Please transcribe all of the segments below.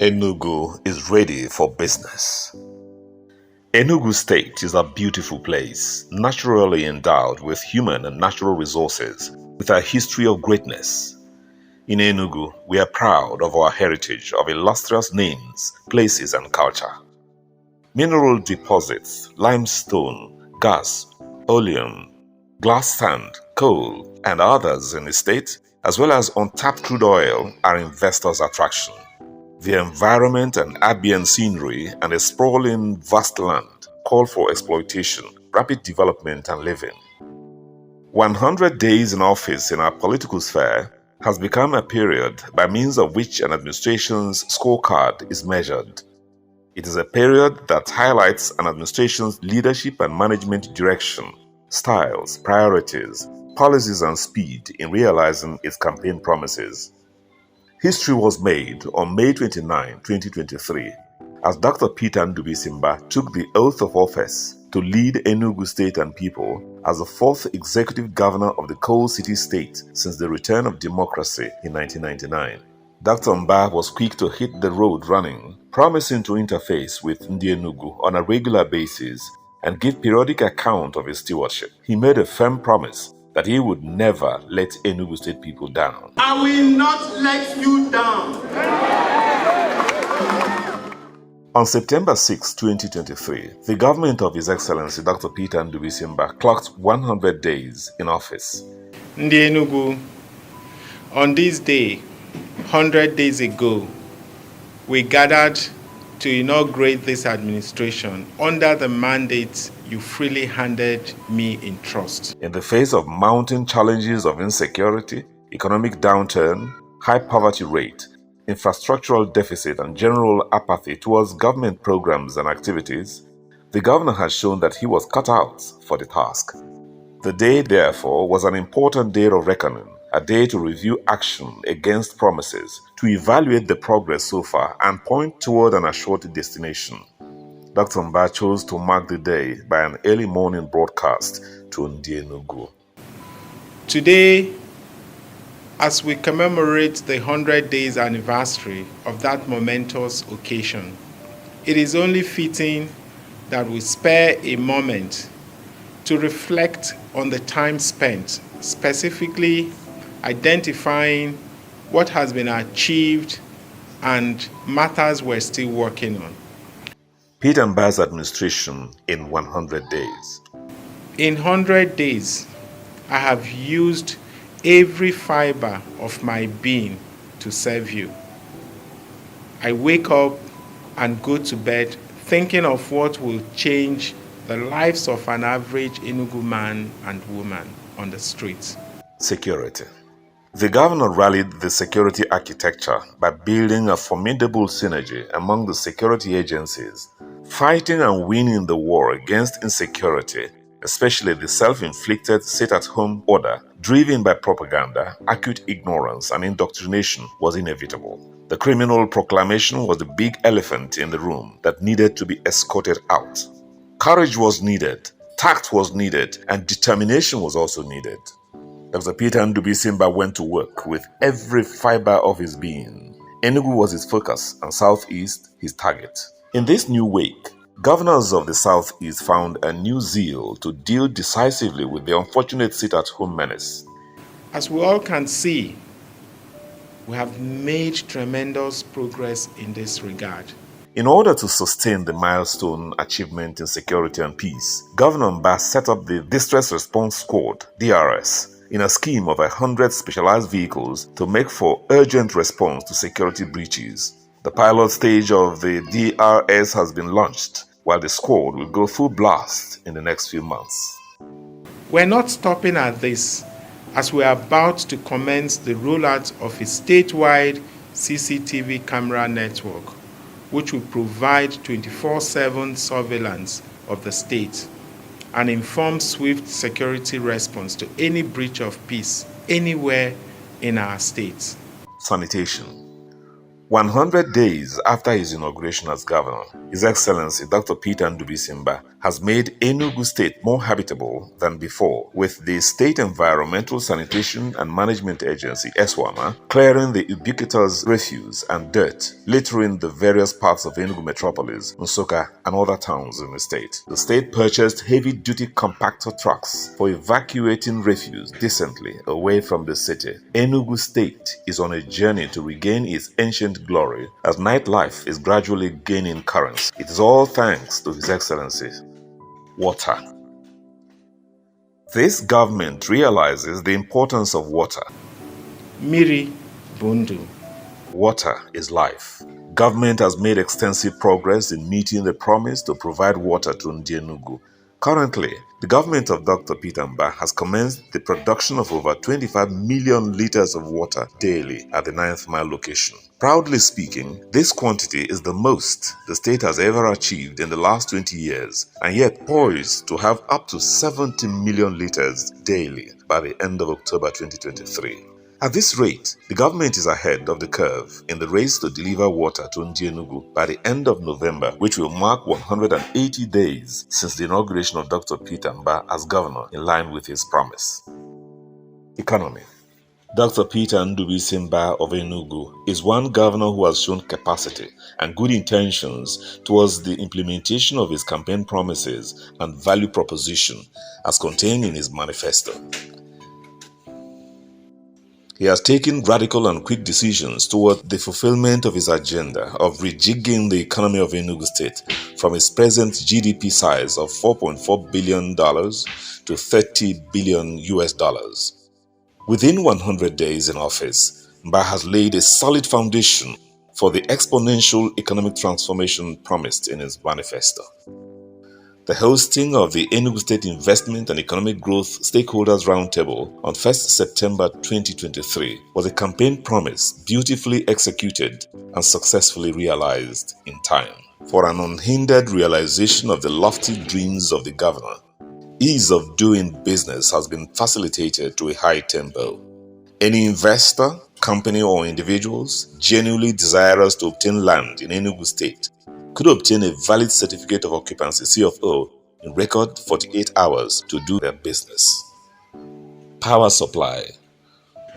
Enugu is ready for business. Enugu State is a beautiful place, naturally endowed with human and natural resources, with a history of greatness. In Enugu, we are proud of our heritage of illustrious names, places, and culture. Mineral deposits, limestone, gas, oleum, glass sand, coal, and others in the state, as well as untapped crude oil, are investors' attraction. The environment and ambient scenery and a sprawling vast land call for exploitation, rapid development, and living. 100 days in office in our political sphere has become a period by means of which an administration's scorecard is measured. It is a period that highlights an administration's leadership and management direction, styles, priorities, policies, and speed in realizing its campaign promises. History was made on May 29, 2023, as Dr. Peter Mbah took the oath of office to lead Enugu State and people as the fourth executive governor of the Coal City State since the return of democracy in 1999. Dr. Mbah was quick to hit the road running, promising to interface with Ndi Enugu on a regular basis and give periodic account of his stewardship. He made a firm promise that he would never let Enugu State people down. I will not let you down. On September 6, 2023, the government of His Excellency Dr. Peter Mbah clocked 100 days in office. Ndi Enugu, on this day, 100 days ago, we gathered to inaugurate this administration under the mandate you freely handed me in trust. In the face of mounting challenges of insecurity, economic downturn, high poverty rate, infrastructural deficit, and general apathy towards government programs and activities, the governor has shown that he was cut out for the task. The day, therefore, was an important day of reckoning, a day to review action against promises, to evaluate the progress so far, and point toward an assured destination. Dr. Mbah chose to mark the day by an early morning broadcast to Ndi Enugu. Today, as we commemorate the 100 days anniversary of that momentous occasion, it is only fitting that we spare a moment to reflect on the time spent, specifically identifying what has been achieved and matters we're still working on. Peter Mbah's administration in 100 days. In 100 days, I have used every fiber of my being to serve you. I wake up and go to bed thinking of what will change the lives of an average Enugu man and woman on the streets. Security. The governor rallied the security architecture by building a formidable synergy among the security agencies, fighting and winning the war against insecurity, especially the self-inflicted sit-at-home order driven by propaganda, acute ignorance, and indoctrination was inevitable. The criminal proclamation was the big elephant in the room that needed to be escorted out. Courage was needed, tact was needed, and determination was also needed. Dr. Peter Mbah went to work with every fiber of his being. Enugu was his focus and Southeast his target. In this new wake, governors of the Southeast found a new zeal to deal decisively with the unfortunate sit-at-home menace. As we all can see, we have made tremendous progress in this regard. In order to sustain the milestone achievement in security and peace, Governor Mbah set up the Distress Response Squad, DRS, in a scheme of 100 specialized vehicles to make for urgent response to security breaches. The pilot stage of the DRS has been launched, while the squad will go full blast in the next few months. We're not stopping at this, as we are about to commence the rollout of a statewide CCTV camera network, which will provide 24/7 surveillance of the state and inform swift security response to any breach of peace anywhere in our state. Sanitation. 100 days after his inauguration as governor, His Excellency Dr. Peter Mbah has made Enugu State more habitable than before, with the State Environmental Sanitation and Management Agency (ESWAMA) clearing the ubiquitous refuse and dirt littering the various parts of Enugu metropolis, Nsukka, and other towns in the state. The state purchased heavy-duty compactor trucks for evacuating refuse decently away from the city. Enugu State is on a journey to regain its ancient glory as nightlife is gradually gaining currency. It is all thanks to His Excellency. Water. This government realizes the importance of water. Miri Bundu. Water is life. Government has made extensive progress in meeting the promise to provide water to Ndi Enugu. Currently, the government of Dr. Peter Mbah has commenced the production of over 25 million liters of water daily at the 9th Mile location. Proudly speaking, this quantity is the most the state has ever achieved in the last 20 years, and yet poised to have up to 70 million liters daily by the end of October 2023. At this rate, the government is ahead of the curve in the race to deliver water to Ndi Enugu by the end of November, which will mark 180 days since the inauguration of Dr. Peter Mbah as governor, in line with his promise. Economy. Dr. Peter Mbah of Enugu is one governor who has shown capacity and good intentions towards the implementation of his campaign promises and value proposition as contained in his manifesto. He has taken radical and quick decisions toward the fulfillment of his agenda of rejigging the economy of Enugu State from its present GDP size of $4.4 billion to $30 billion. Within 100 days in office, Mbah has laid a solid foundation for the exponential economic transformation promised in his manifesto. The hosting of the Enugu State Investment and Economic Growth Stakeholders Roundtable on 1st September 2023 was a campaign promise beautifully executed and successfully realized in time. For an unhindered realization of the lofty dreams of the governor, ease of doing business has been facilitated to a high tempo. Any investor, company, or individuals genuinely desirous to obtain land in Enugu State could obtain a valid certificate of occupancy (CFO) in record 48 hours to do their business. Power supply.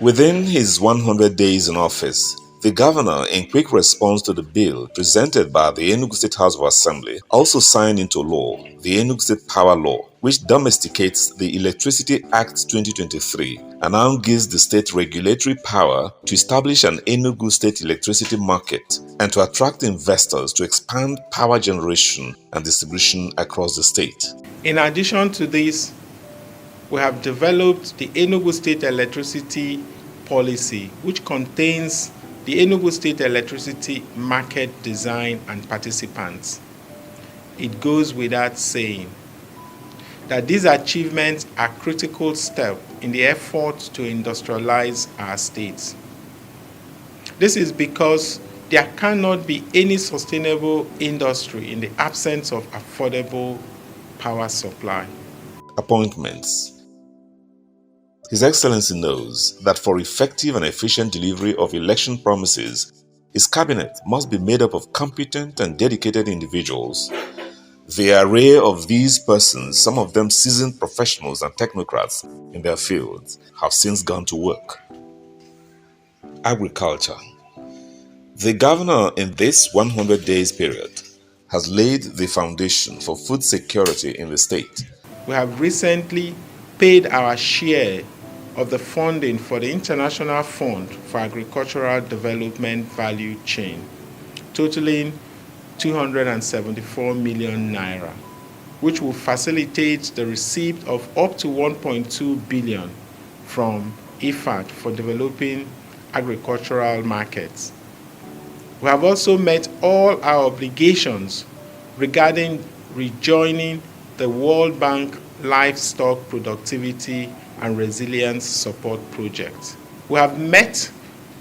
Within his 100 days in office, the governor, in quick response to the bill presented by the Enugu State House of Assembly, also signed into law the Enugu State Power Law, which domesticates the Electricity Act 2023 and now gives the state regulatory power to establish an Enugu State electricity market and to attract investors to expand power generation and distribution across the state. In addition to this, we have developed the Enugu State Electricity Policy, which contains the Enugu State Electricity Market Design and Participants. It goes without saying that these achievements are a critical step in the effort to industrialize our states. This is because there cannot be any sustainable industry in the absence of affordable power supply. Appointments. His Excellency knows that for effective and efficient delivery of election promises, his cabinet must be made up of competent and dedicated individuals. The array of these persons, some of them seasoned professionals and technocrats in their fields, have since gone to work. Agriculture. The governor in this 100 days period has laid the foundation for food security in the state. We have recently paid our share of the funding for the International Fund for Agricultural Development Value Chain, totaling 274 million naira, which will facilitate the receipt of up to 1.2 billion from IFAD for developing agricultural markets. We have also met all our obligations regarding rejoining the World Bank Livestock Productivity and Resilience Support Project. We have met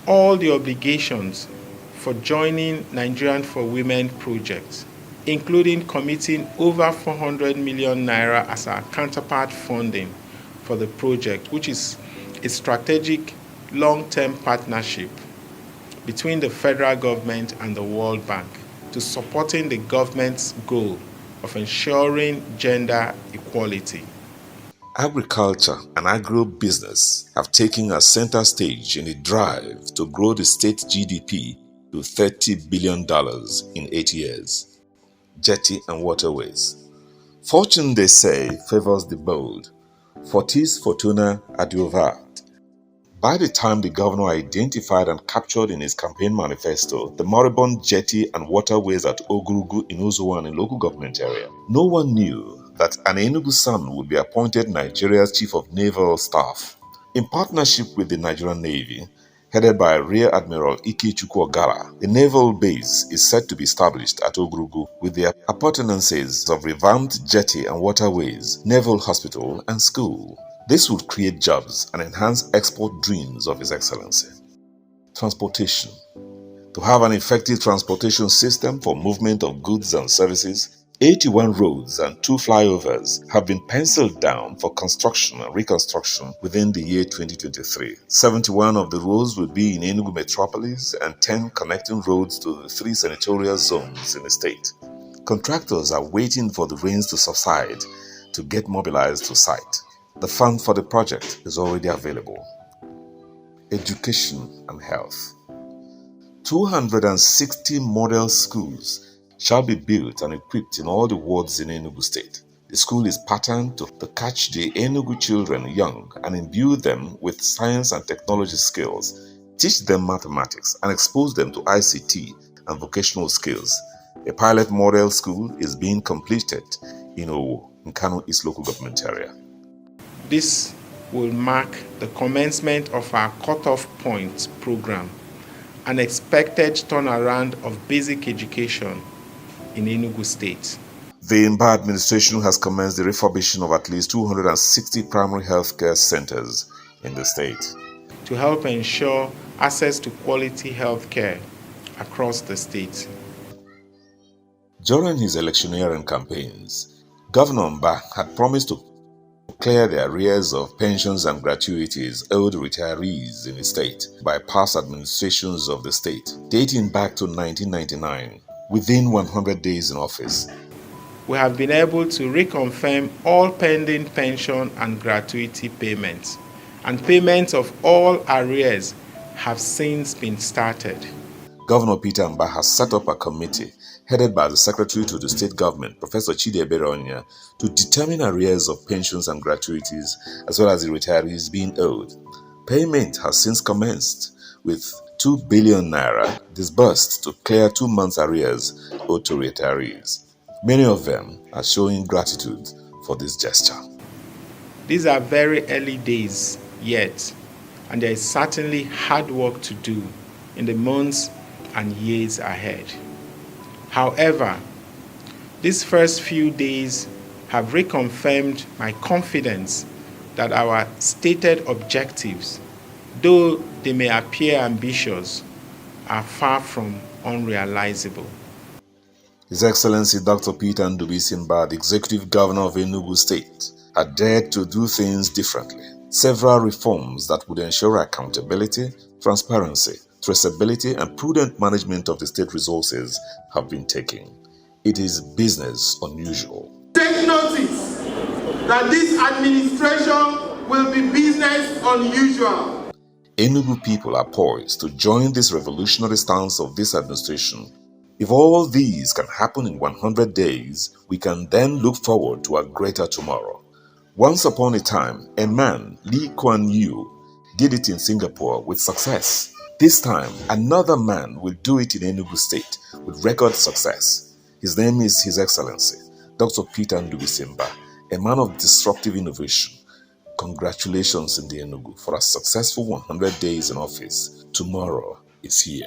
all the obligations for joining Nigerian for Women project, including committing over 400 million naira as our counterpart funding for the project, which is a strategic long-term partnership between the federal government and the World Bank to supporting the government's goal of ensuring gender equality. Agriculture and agro-business have taken a center stage in a drive to grow the state GDP to $30 billion in 8 years. Jetty and waterways. Fortune, they say, favors the bold. Fortis fortuna adiuvat. By the time the governor identified and captured in his campaign manifesto the moribund jetty and waterways at Ogurugu in Uzuwan local government area, no one knew that an Enugu son would be appointed Nigeria's Chief of Naval Staff. In partnership with the Nigerian Navy, headed by Rear Admiral Ikechukwu Ogara, a naval base is set to be established at Ogurugu with the appurtenances of revamped jetty and waterways, naval hospital and school. This would create jobs and enhance export dreams of His Excellency. Transportation. To have an effective transportation system for movement of goods and services, 81 roads and 2 flyovers have been penciled down for construction and reconstruction within the year 2023. 71 of the roads will be in Enugu metropolis and 10 connecting roads to the 3 senatorial zones in the state. Contractors are waiting for the rains to subside to get mobilized to site. The fund for the project is already available. Education and health. 260 model schools shall be built and equipped in all the wards in Enugu State. The school is patterned to catch the Enugu children young and imbue them with science and technology skills, teach them mathematics, and expose them to ICT and vocational skills. A pilot model school is being completed in Owo, in Kano East local government area. This will mark the commencement of our cutoff point program, an expected turnaround of basic education in Enugu State. The Mbah administration has commenced the refurbishing of at least 260 primary health care centers in the state to help ensure access to quality health care across the state. During his electioneering campaigns, Governor Mbah had promised to clear the arrears of pensions and gratuities owed retirees in the state by past administrations of the state, dating back to 1999, within 100 days in office. We have been able to reconfirm all pending pension and gratuity payments, and payments of all arrears have since been started. Governor Peter Mbah has set up a committee headed by the Secretary to the State Government, Professor Chidiebere Onya, to determine arrears of pensions and gratuities as well as the retirees being owed. Payment has since commenced with 2 billion naira disbursed to clear 2 months' arrears owed to retirees. Many of them are showing gratitude for this gesture. These are very early days yet, and there is certainly hard work to do in the months and years ahead. However, these first few days have reconfirmed my confidence that our stated objectives, though they may appear ambitious, are far from unrealizable. His Excellency Dr. Peter Mbah, the Executive Governor of Enugu State, had dared to do things differently. Several reforms that would ensure accountability, transparency, traceability, and prudent management of the state resources have been taken. It is business unusual. Take notice that this administration will be business unusual. Enugu people are poised to join this revolutionary stance of this administration. If all these can happen in 100 days, we can then look forward to a greater tomorrow. Once upon a time, a man, Lee Kuan Yew, did it in Singapore with success. This time, another man will do it in Enugu State with record success. His name is His Excellency, Dr. Peter Mbah, a man of disruptive innovation. Congratulations in the Enugu for a successful 100 days in office. Tomorrow is here.